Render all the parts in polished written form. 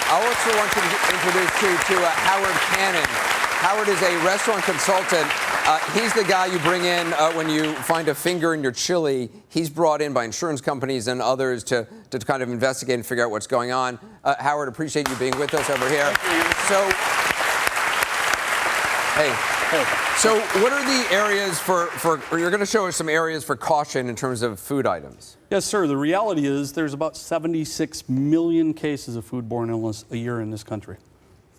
I also want to introduce you to Howard Cannon. Howard is a restaurant consultant. He's the guy you bring in when you find a finger in your chili. He's brought in by insurance companies and others to kind of investigate and figure out what's going on. Howard, appreciate you being with us over here. So, so what are the areas you're going to show us some areas for caution in terms of food items? Yes, sir. The reality is there's about 76 million cases of foodborne illness a year in this country.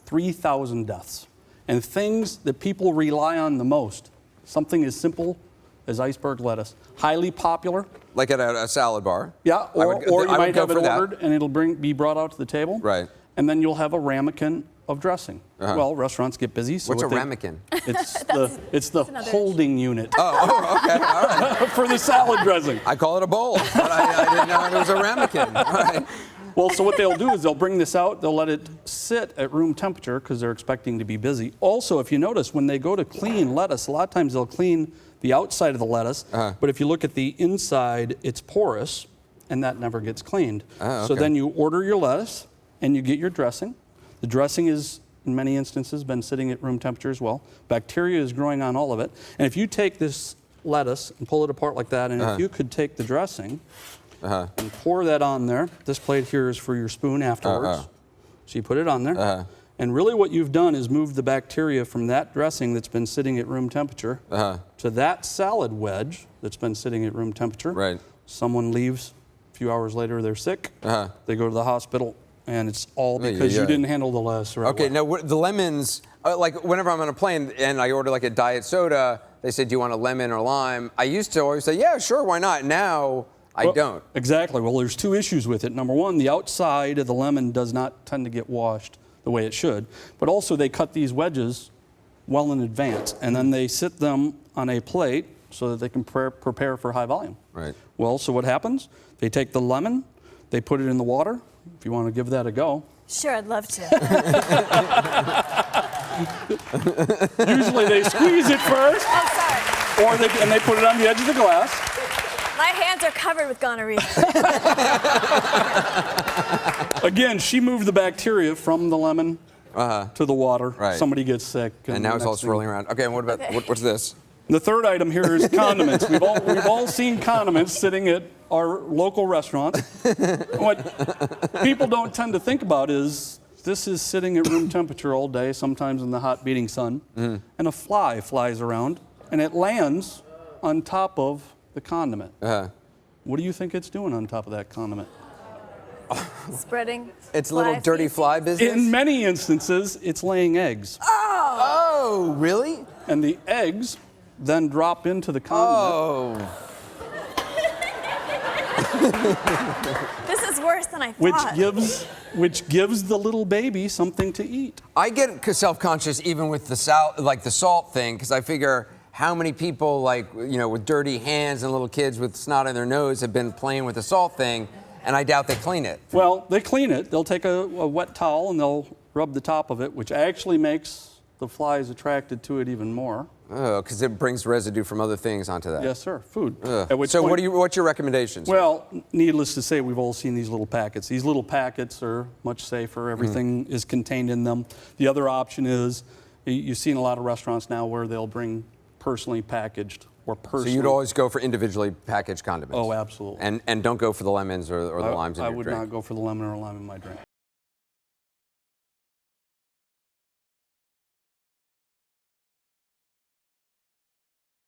3,000 deaths. And things that people rely on the most, something as simple as iceberg lettuce, highly popular. Like at a salad bar? Yeah, or you might have it ordered and it'll be brought out to the table. Right. And then you'll have a ramekin of dressing. Well, restaurants get busy. So what's a ramekin? It's the holding unit. Oh, okay, all right. For the salad dressing. I call it a bowl, but I didn't know it was a ramekin. All right. Well, so what they'll do is they'll bring this out, they'll let it sit at room temperature because they're expecting to be busy. Also, if you notice, when they go to clean lettuce, a lot of times they'll clean the outside of the lettuce, but if you look at the inside, it's porous, and that never gets cleaned. Okay. So then you order your lettuce, and you get your dressing. The dressing is, in many instances, been sitting at room temperature as well. Bacteria is growing on all of it. And if you take this lettuce and pull it apart like that, and if you could take the dressing, and pour that on there. This plate here is for your spoon afterwards. So you put it on there. And really what you've done is moved the bacteria from that dressing that's been sitting at room temperature to that salad wedge that's been sitting at room temperature. Right. Someone leaves, a few hours later they're sick. They go to the hospital, and it's all because you didn't handle the lettuce right. Okay, now the lemons, like whenever I'm on a plane and I order like a diet soda, they say, do you want a lemon or lime? I used to always say, yeah, sure, why not? Now, I don't. Exactly. Well, there's two issues with it. Number one, the outside of the lemon does not tend to get washed the way it should. But also, they cut these wedges well in advance, and then they sit them on a plate so that they can prepare for high volume. Right. Well, so what happens? They take the lemon, they put it in the water. If you want to give that a go. Sure, I'd love to. Usually they squeeze it first. Oh, sorry. And they put it on the edge of the glass. My hands are covered with gonorrhea. Again, she moved the bacteria from the lemon to the water. Right. Somebody gets sick. And now it's all swirling around. Okay, and what about, what's this? The third item here is condiments. We've all seen condiments sitting at our local restaurants. What people don't tend to think about is this is sitting at room temperature all day, sometimes in the hot beating sun, and a fly flies around, and it lands on top of the condiment. What do you think it's doing on top of that condiment? Spreading. It's a little dirty fly business? In many instances, it's laying eggs. Oh, really? And the eggs then drop into the condiment. Oh. This is worse than I thought. Which gives the little baby something to eat. I get self-conscious even with the salt thing, because I figure how many people, with dirty hands and little kids with snot in their nose have been playing with the salt thing, and I doubt they clean it. Well, they clean it. They'll take a wet towel and they'll rub the top of it, which actually makes the flies attracted to it even more. Oh, because it brings residue from other things onto that. Yes, sir. Food. So what's your recommendations? Well, needless to say, we've all seen these little packets. These little packets are much safer. Everything is contained in them. The other option is, you've seen a lot of restaurants now where they'll bring personally packaged or personally. So you'd always go for individually packaged condiments? Oh, absolutely. And don't go for the lemons or the limes in your drink? I would not go for the lemon or lime in my drink.